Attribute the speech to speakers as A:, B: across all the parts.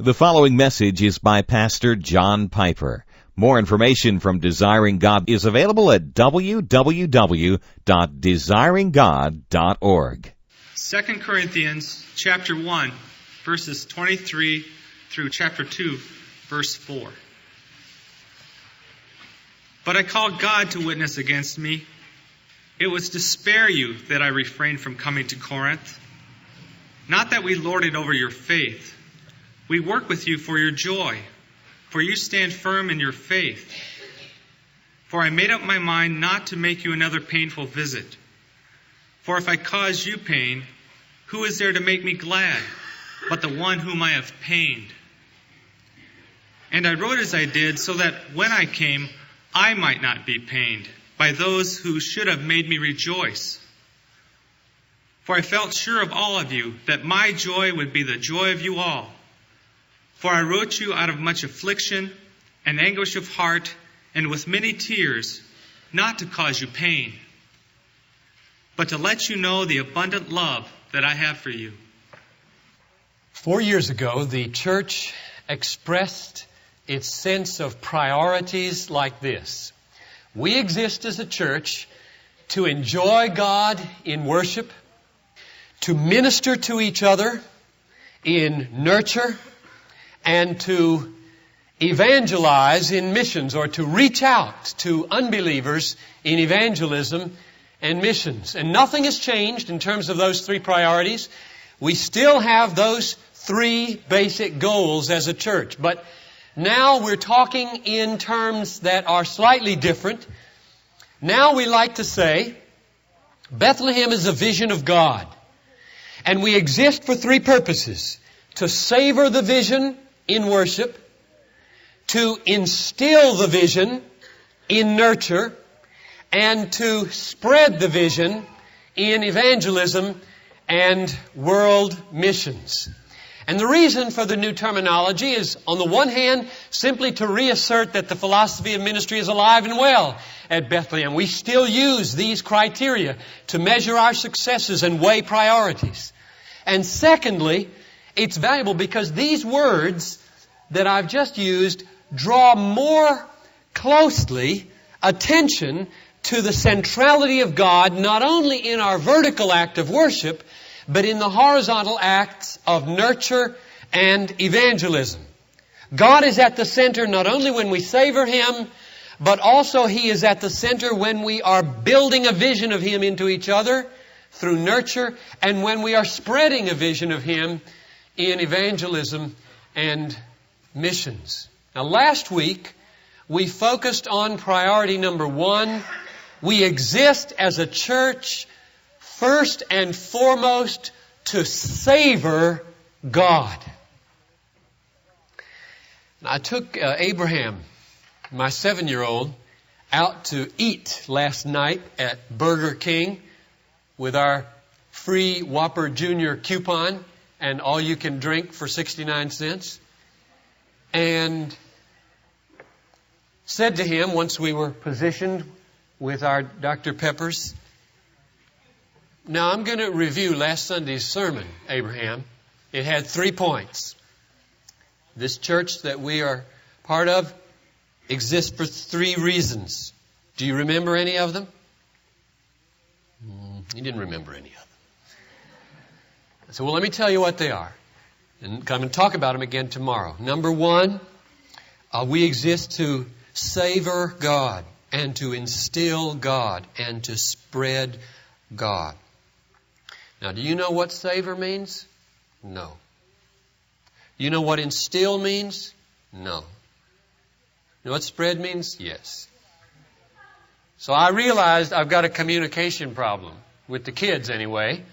A: The following message is by Pastor John Piper. More information from Desiring God is available at www.desiringgod.org.
B: 2 Corinthians chapter 1, verses 23 through chapter 2, verse 4. But I call God to witness against me. It was to spare you that I refrained from coming to Corinth. Not that we lord it over your faith. We work with you for your joy, for you stand firm in your faith. For I made up my mind not to make you another painful visit. For if I cause you pain, who is there to make me glad but the one whom I have pained? And I wrote as I did, so that when I came, I might not be pained by those who should have made me rejoice. For I felt sure of all of you that my joy would be the joy of you all. For I wrote you out of much affliction and anguish of heart and with many tears, not to cause you pain, but to let you know the abundant love that I have for you.
C: 4 years ago, the church expressed its sense of priorities like this. We exist as a church to enjoy God in worship, to minister to each other in nurture, and to evangelize in missions, or to reach out to unbelievers in evangelism and missions. And nothing has changed in terms of those three priorities. We still have those three basic goals as a church. But now we're talking in terms that are slightly different. Now we like to say, Bethlehem is a vision of God. And we exist for three purposes: to savor the vision in worship, to instill the vision in nurture, and to spread the vision in evangelism and world missions. And the reason for the new terminology is, on the one hand, simply to reassert that the philosophy of ministry is alive and well at Bethlehem. We still use these criteria to measure our successes and weigh priorities. And secondly, it's valuable because these words that I've just used draw more closely attention to the centrality of God, not only in our vertical act of worship, but in the horizontal acts of nurture and evangelism. God is at the center not only when we savor Him, but also He is at the center when we are building a vision of Him into each other through nurture, and when we are spreading a vision of Him in evangelism and missions. Now, last week, we focused on priority number 1. We exist as a church first and foremost to savor God. I took Abraham, my 7-year-old, out to eat last night at Burger King with our free Whopper Junior coupon and all you can drink for 69 cents. And said to him, once we were positioned with our Dr. Peppers, "Now I'm going to review last Sunday's sermon, Abraham. It had 3 points. This church that we are part of exists for 3 reasons. Do you remember any of them?" He didn't remember any of them. I said, "Well, let me tell you what they are. And I'm going to talk about them again tomorrow. Number 1, we exist to savor God and to instill God and to spread God." Now, do you know what savor means? No. Do you know what instill means? No. You know what spread means? Yes. So I realized I've got a communication problem, with the kids anyway,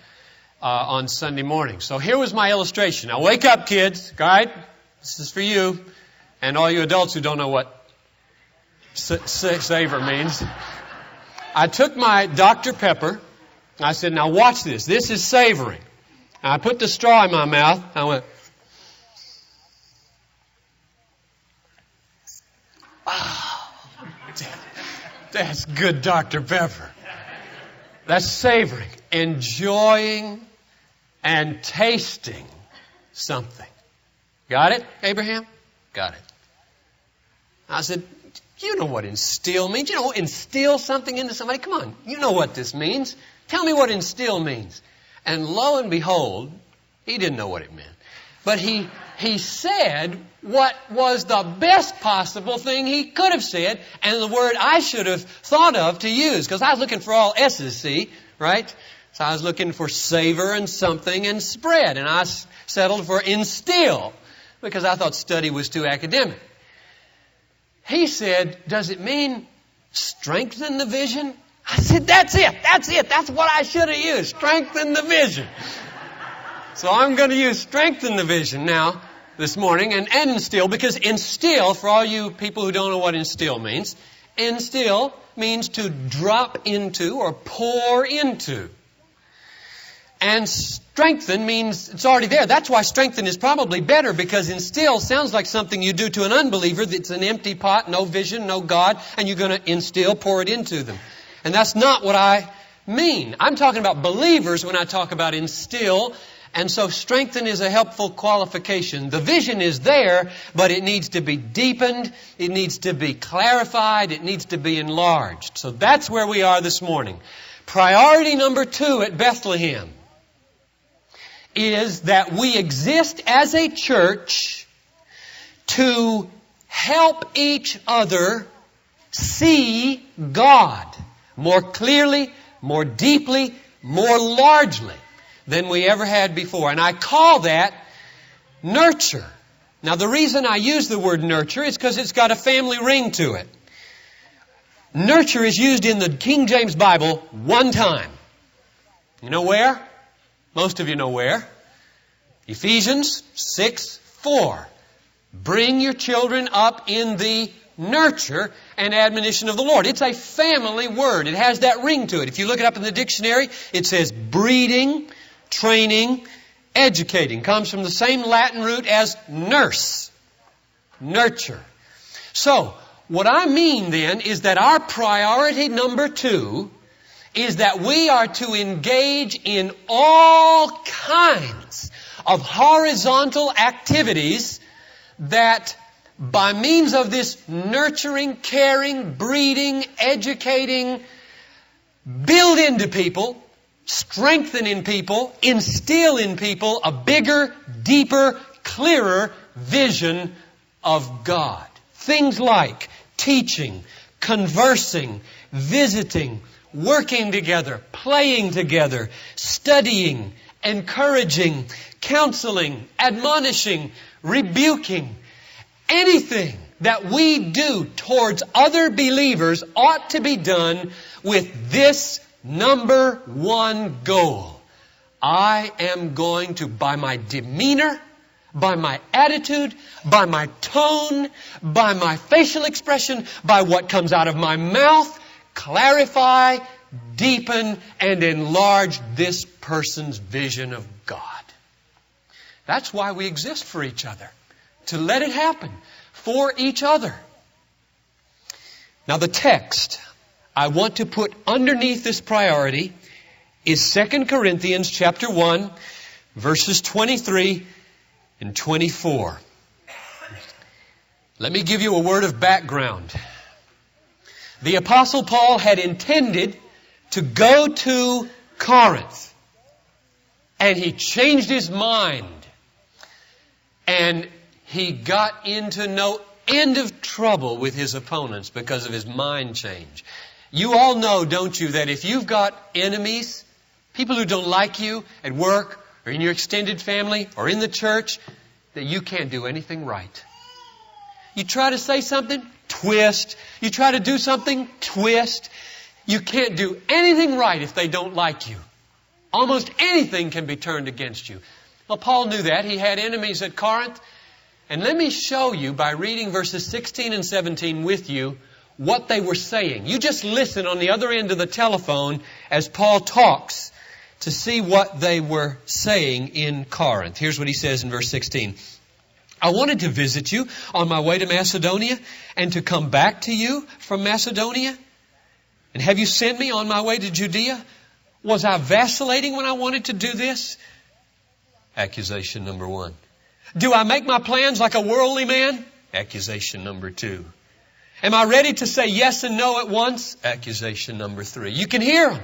C: on Sunday morning. So here was my illustration. Now wake up, kids. All right? This is for you and all you adults who don't know what savor means. I took my Dr. Pepper. I said, "Now watch this. This is savoring." I put the straw in my mouth. I went, "Oh, that's good Dr. Pepper." That's savoring, enjoying and tasting something. Got it, Abraham? Got it. I said, you know what instill means. You know, instill something into somebody. Come on, you know what this means. Tell me what instill means. And lo and behold, he didn't know what it meant. But he said what was the best possible thing he could have said, and the word I should have thought of to use, because I was looking for all S's, see, right? So I was looking for savor and something and spread, and I settled for instill, because I thought study was too academic. He said, does it mean strengthen the vision? I said, that's it. That's what I should have used, strengthen the vision. So I'm going to use strengthen the vision now this morning and instill, because instill, for all you people who don't know what instill means means to drop into or pour into. And strengthen means it's already there. That's why strengthen is probably better, because instill sounds like something you do to an unbeliever that's an empty pot, no vision, no God, and you're going to instill, pour it into them. And that's not what I mean. I'm talking about believers when I talk about instill. And so strengthen is a helpful qualification. The vision is there, but it needs to be deepened. It needs to be clarified. It needs to be enlarged. So that's where we are this morning. Priority number 2 at Bethlehem is that we exist as a church to help each other see God more clearly, more deeply, more largely than we ever had before. And I call that nurture. Now, the reason I use the word nurture is because it's got a family ring to it. Nurture is used in the King James Bible one time. You know where? Most of you know where. Ephesians 6:4. Bring your children up in the nurture and admonition of the Lord. It's a family word. It has that ring to it. If you look it up in the dictionary, it says breeding, training, educating. Comes from the same Latin root as nurse. Nurture. So, what I mean then is that our priority number 2 is that we are to engage in all kinds of horizontal activities that by means of this nurturing, caring, breeding, educating, build into people, strengthen in people, instill in people a bigger, deeper, clearer vision of God. Things like teaching, conversing, visiting, working together, playing together, studying, encouraging, counseling, admonishing, rebuking. Anything that we do towards other believers ought to be done with this number 1 goal. I am going to, by my demeanor, by my attitude, by my tone, by my facial expression, by what comes out of my mouth, clarify, deepen, and enlarge this person's vision of God. That's why we exist for each other. To let it happen for each other. Now the text I want to put underneath this priority is 2 Corinthians chapter 1, verses 23 and 24. Let me give you a word of background. The Apostle Paul had intended to go to Corinth, and he changed his mind, and he got into no end of trouble with his opponents because of his mind change. You all know, don't you, that if you've got enemies, people who don't like you at work or in your extended family or in the church, that you can't do anything right. You try to say something, twist. You try to do something, twist. You can't do anything right if they don't like you. Almost anything can be turned against you. Well, Paul knew that. He had enemies at Corinth. And let me show you by reading verses 16 and 17 with you what they were saying. You just listen on the other end of the telephone as Paul talks to see what they were saying in Corinth. Here's what he says in verse 16. I wanted to visit you on my way to Macedonia and to come back to you from Macedonia. And have you sent me on my way to Judea? Was I vacillating when I wanted to do this? Accusation number 1. Do I make my plans like a worldly man? Accusation number 2. Am I ready to say yes and no at once? Accusation number 3. You can hear him.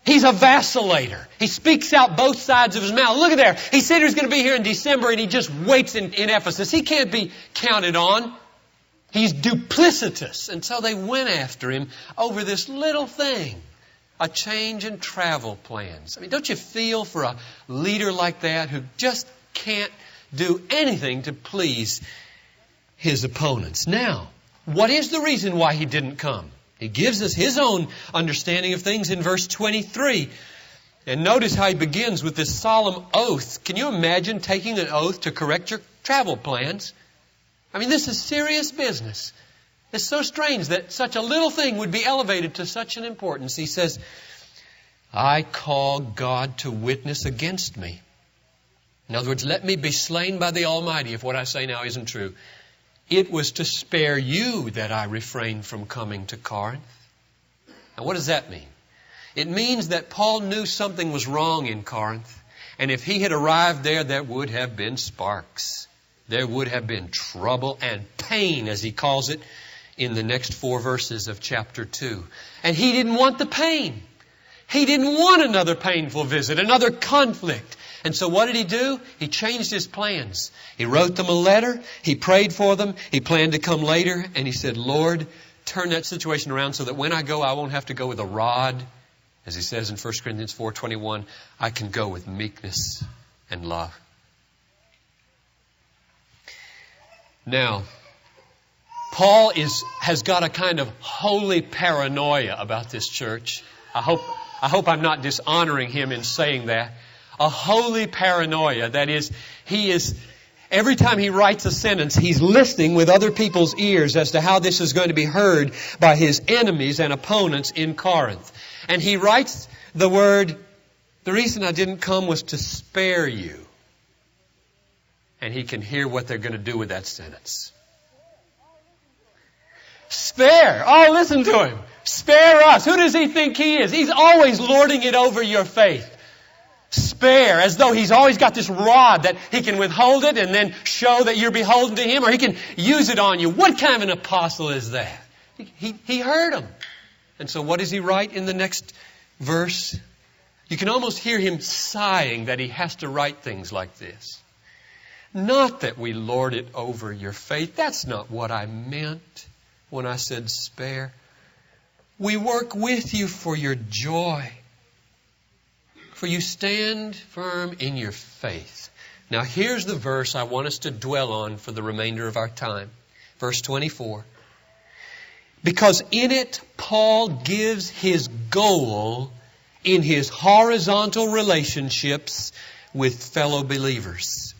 C: He's a vacillator. He speaks out both sides of his mouth. Look at there. He said he was going to be here in December and he just waits in Ephesus. He can't be counted on. He's duplicitous. And so they went after him over this little thing. A change in travel plans. I mean, don't you feel for a leader like that who just can't do anything to please his opponents? Now, what is the reason why he didn't come? He gives us his own understanding of things in verse 23. And notice how he begins with this solemn oath. Can you imagine taking an oath to correct your travel plans? I mean, this is serious business. It's so strange that such a little thing would be elevated to such an importance. He says, I call God to witness against me. In other words, let me be slain by the Almighty if what I say now isn't true. It was to spare you that I refrained from coming to Corinth. Now, what does that mean? It means that Paul knew something was wrong in Corinth. And if he had arrived there would have been sparks. There would have been trouble and pain, as he calls it, in the next 4 verses of chapter 2. And he didn't want the pain. He didn't want another painful visit, another conflict. And so what did he do? He changed his plans. He wrote them a letter. He prayed for them. He planned to come later. And he said, Lord, turn that situation around so that when I go, I won't have to go with a rod. As he says in 1 Corinthians 4:21, I can go with meekness and love. Now, Paul has got a kind of holy paranoia about this church. I hope I'm not dishonoring him in saying that. A holy paranoia. That is, every time he writes a sentence, he's listening with other people's ears as to how this is going to be heard by his enemies and opponents in Corinth. And he writes the word, the reason I didn't come was to spare you. And he can hear what they're going to do with that sentence. Spare. Oh, listen to him. Spare us. Who does he think he is? He's always lording it over your faith. Spare, as though he's always got this rod that he can withhold it and then show that you're beholden to him, or he can use it on you. What kind of an apostle is that? He heard him. And so what does he write in the next verse? You can almost hear him sighing that he has to write things like this. Not that we lord it over your faith. That's not what I meant when I said spare. We work with you for your joy. For you stand firm in your faith. Now here's the verse I want us to dwell on for the remainder of our time. Verse 24. Because in it, Paul gives his goal in his horizontal relationships with fellow believers.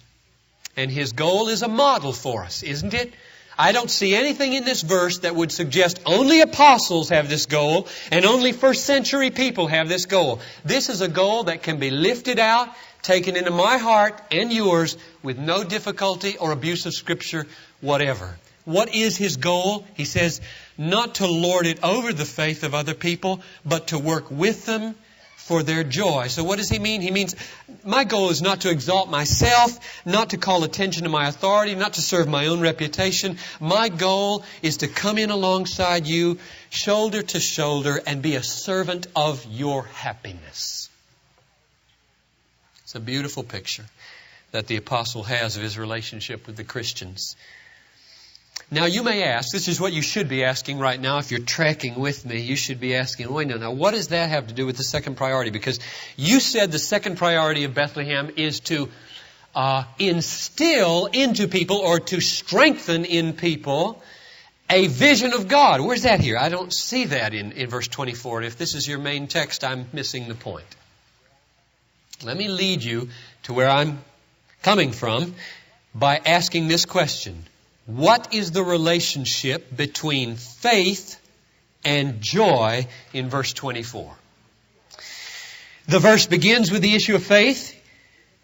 C: And his goal is a model for us, isn't it? I don't see anything in this verse that would suggest only apostles have this goal and only first century people have this goal. This is a goal that can be lifted out, taken into my heart and yours with no difficulty or abuse of Scripture whatever. What is his goal? He says, not to lord it over the faith of other people, but to work with them for their joy. So what does he mean? He means, my goal is not to exalt myself, not to call attention to my authority, not to serve my own reputation. My goal is to come in alongside you, shoulder to shoulder, and be a servant of your happiness. It's a beautiful picture that the apostle has of his relationship with the Christians. Now you may ask, this is what you should be asking right now. If you're tracking with me, you should be asking, wait, now what does that have to do with the second priority? Because you said the second priority of Bethlehem is to instill into people or to strengthen in people a vision of God. Where's that here? I don't see that in verse 24. And if this is your main text, I'm missing the point. Let me lead you to where I'm coming from by asking this question. What is the relationship between faith and joy in verse 24? The verse begins with the issue of faith.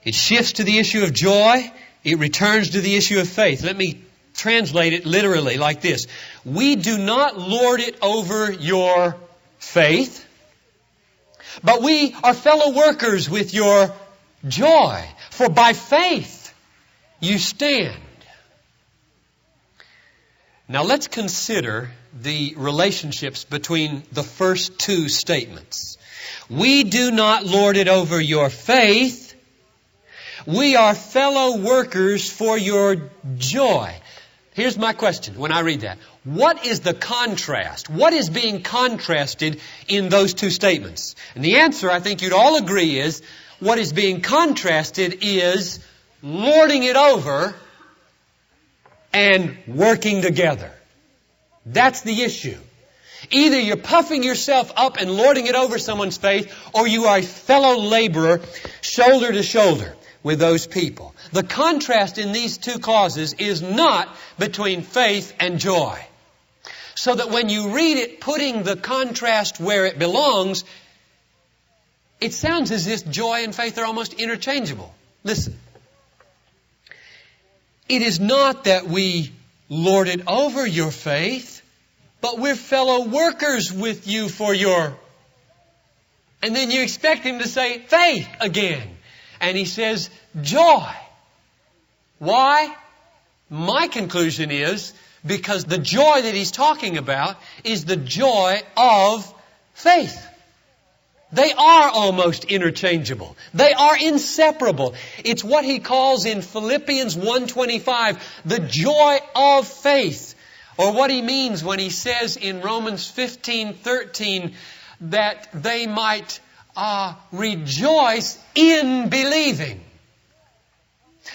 C: It shifts to the issue of joy. It returns to the issue of faith. Let me translate it literally like this. We do not lord it over your faith, but we are fellow workers with your joy. For by faith you stand. Now let's consider the relationships between the first two statements. We do not lord it over your faith. We are fellow workers for your joy. Here's my question when I read that. What is the contrast? What is being contrasted in those two statements? And the answer, I think you'd all agree, is what is being contrasted is lording it over and working together. That's the issue. Either you're puffing yourself up and lording it over someone's faith, or you are a fellow laborer, shoulder to shoulder with those people. The contrast in these two clauses is not between faith and joy. So that when you read it, putting the contrast where it belongs, it sounds as if joy and faith are almost interchangeable. Listen. It is not that we lord it over your faith, but we're fellow workers with you for your... And then you expect him to say faith again. And he says joy. Why? My conclusion is because the joy that he's talking about is the joy of faith. They are almost interchangeable. They are inseparable. It's what he calls in Philippians 1:25, the joy of faith. Or what he means when he says in Romans 15:13 that they might rejoice in believing.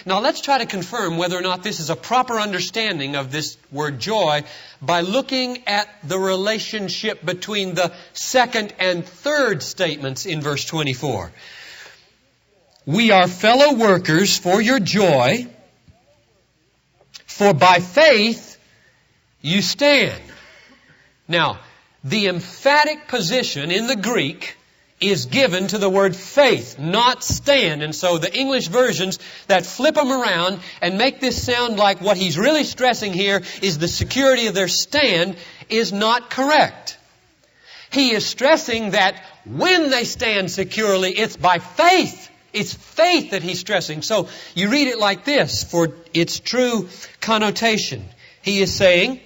C: Now let's try to confirm whether or not this is a proper understanding of this word joy by looking at the relationship between the second and third statements in verse 24. We are fellow workers for your joy, for by faith you stand. Now, the emphatic position in the Greek is given to the word faith, not stand. And so the English versions that flip them around and make this sound like what he's really stressing here is the security of their stand is not correct. He is stressing that when they stand securely, it's by faith. It's faith that he's stressing. So you read it like this for its true connotation. He is saying,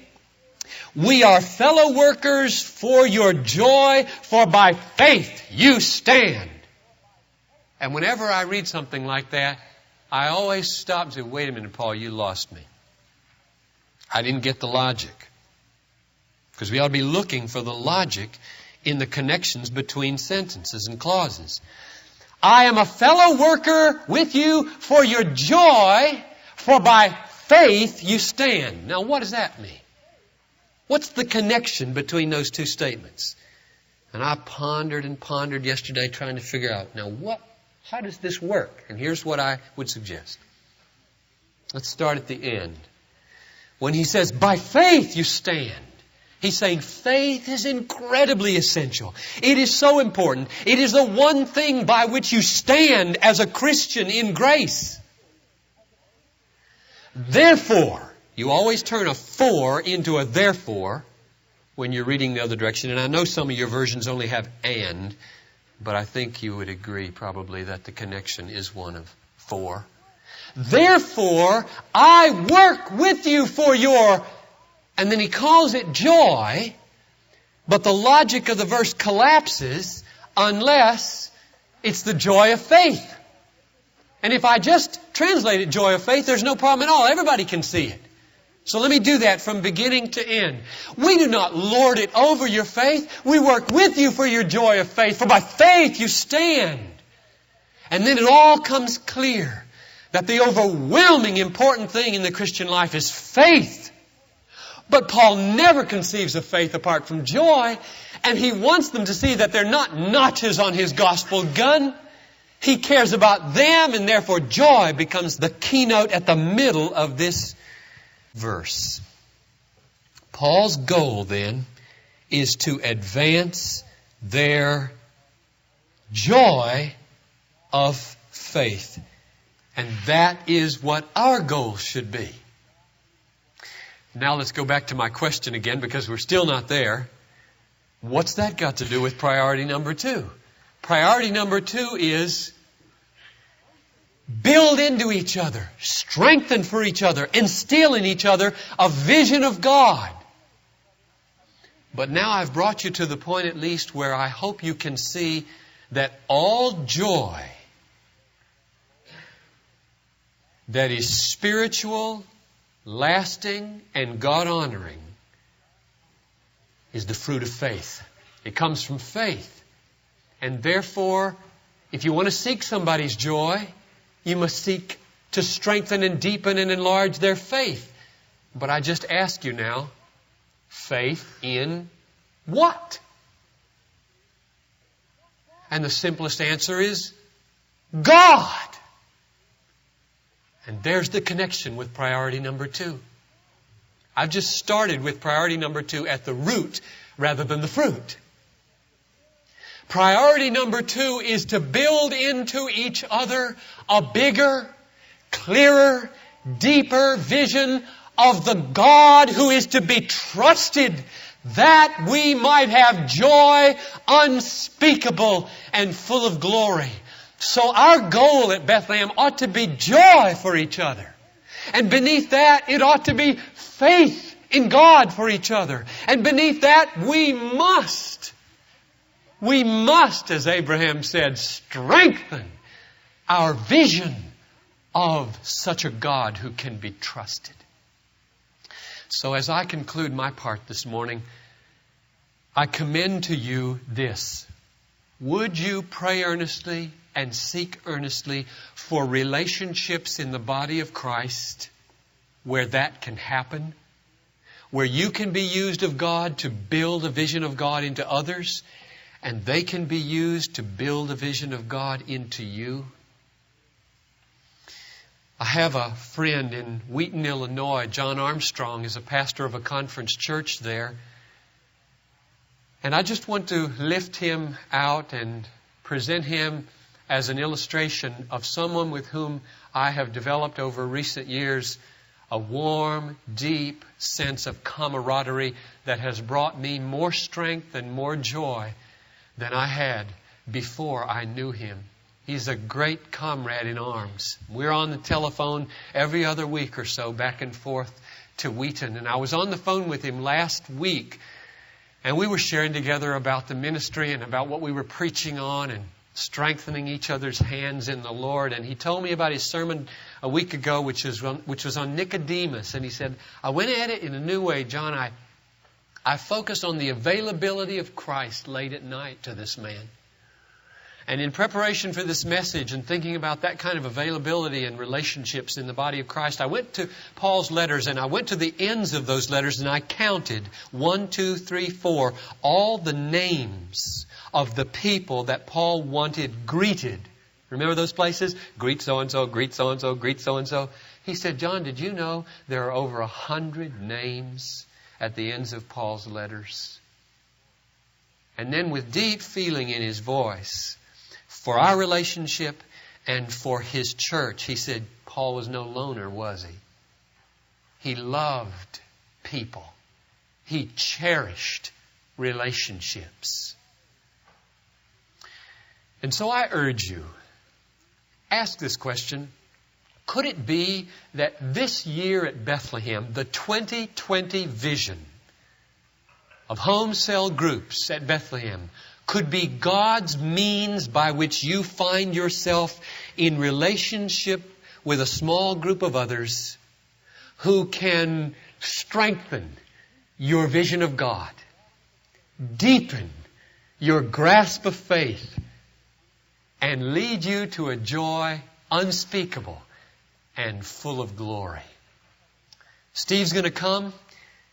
C: we are fellow workers for your joy, for by faith you stand. And whenever I read something like that, I always stop and say, wait a minute, Paul, you lost me. I didn't get the logic. Because we ought to be looking for the logic in the connections between sentences and clauses. I am a fellow worker with you for your joy, for by faith you stand. Now, what does that mean? What's the connection between those two statements? And I pondered and pondered yesterday trying to figure out, now how does this work? And here's what I would suggest. Let's start at the end. When he says, by faith you stand, he's saying faith is incredibly essential. It is so important. It is the one thing by which you stand as a Christian in grace. Therefore, you always turn a for into a therefore when you're reading the other direction. And I know some of your versions only have and, but I think you would agree probably that the connection is one of for. Therefore, I work with you for your... And then he calls it joy, but the logic of the verse collapses unless it's the joy of faith. And if I just translate it joy of faith, there's no problem at all. Everybody can see it. So let me do that from beginning to end. We do not lord it over your faith. We work with you for your joy of faith. For by faith you stand. And then it all comes clear that the overwhelming important thing in the Christian life is faith. But Paul never conceives of faith apart from joy. And he wants them to see that they're not notches on his gospel gun. He cares about them, and therefore joy becomes the keynote at the middle of this verse. Paul's goal then is to advance their joy of faith. And that is what our goal should be. Now let's go back to my question again because we're still not there. What's that got to do with priority number 2? Priority number 2 is build into each other, strengthen for each other, instill in each other a vision of God. But now I've brought you to the point at least where I hope you can see that all joy that is spiritual, lasting, and God-honoring is the fruit of faith. It comes from faith. And therefore, if you want to seek somebody's joy, you must seek to strengthen and deepen and enlarge their faith. But I just ask you now, faith in what? And the simplest answer is God. And there's the connection with priority number 2. I've just started with priority number 2 at the root rather than the fruit. Priority number 2 is to build into each other a bigger, clearer, deeper vision of the God who is to be trusted, that we might have joy unspeakable and full of glory. So our goal at Bethlehem ought to be joy for each other. And beneath that, it ought to be faith in God for each other. And beneath that, we must, as Abraham said, strengthen our vision of such a God who can be trusted. So as I conclude my part this morning, I commend to you this. Would you pray earnestly and seek earnestly for relationships in the body of Christ where that can happen, where you can be used of God to build a vision of God into others, and they can be used to build a vision of God into you? I have a friend in Wheaton, Illinois. John Armstrong is a pastor of a conference church there. And I just want to lift him out and present him as an illustration of someone with whom I have developed over recent years a warm, deep sense of camaraderie that has brought me more strength and more joy than I had before I knew him. He's a great comrade in arms. We're on the telephone every other week or so, back and forth to Wheaton. And I was on the phone with him last week, and we were sharing together about the ministry and about what we were preaching on and strengthening each other's hands in the Lord. And he told me about his sermon a week ago, which was on Nicodemus. And he said, I went at it in a new way, John. I focused on the availability of Christ late at night to this man. And in preparation for this message and thinking about that kind of availability and relationships in the body of Christ, I went to Paul's letters and I went to the ends of those letters and I counted 1, 2, 3, 4, all the names of the people that Paul wanted greeted. Remember those places? Greet so-and-so, greet so-and-so, greet so-and-so. He said, John, did you know there are over 100 names at the ends of Paul's letters? And then with deep feeling in his voice, for our relationship and for his church, he said, Paul was no loner, was he? He loved people. He cherished relationships. And so I urge you, ask this question. Could it be that this year at Bethlehem, the 2020 vision of home cell groups at Bethlehem could be God's means by which you find yourself in relationship with a small group of others who can strengthen your vision of God, deepen your grasp of faith, and lead you to a joy unspeakable and full of glory. Steve's going to come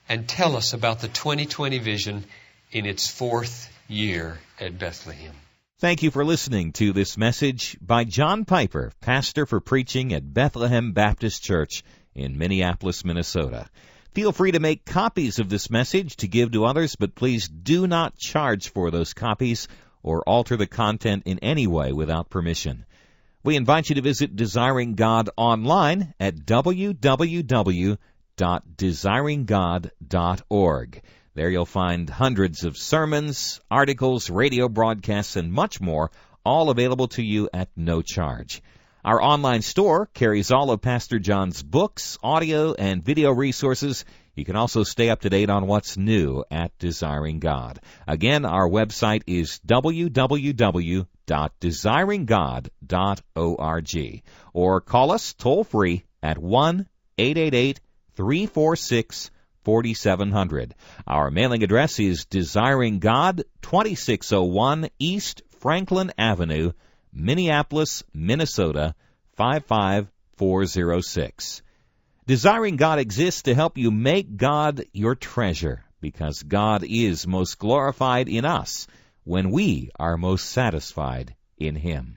C: and tell us about the 2020 vision in its 4th year at Bethlehem.
A: Thank you for listening to this message by John Piper, pastor for preaching at Bethlehem Baptist Church in Minneapolis, Minnesota. Feel free to make copies of this message to give to others, but please do not charge for those copies or alter the content in any way without permission. We invite you to visit Desiring God online at www.desiringgod.org. There you'll find hundreds of sermons, articles, radio broadcasts, and much more, all available to you at no charge. Our online store carries all of Pastor John's books, audio, and video resources. You can also stay up to date on what's new at Desiring God. Again, our website is www.desiringgod.org. Or call us toll-free at 1-888-346-4700. Our mailing address is Desiring God, 2601 East Franklin Avenue, Minneapolis, Minnesota, 55406. Desiring God exists to help you make God your treasure, because God is most glorified in us when we are most satisfied in Him.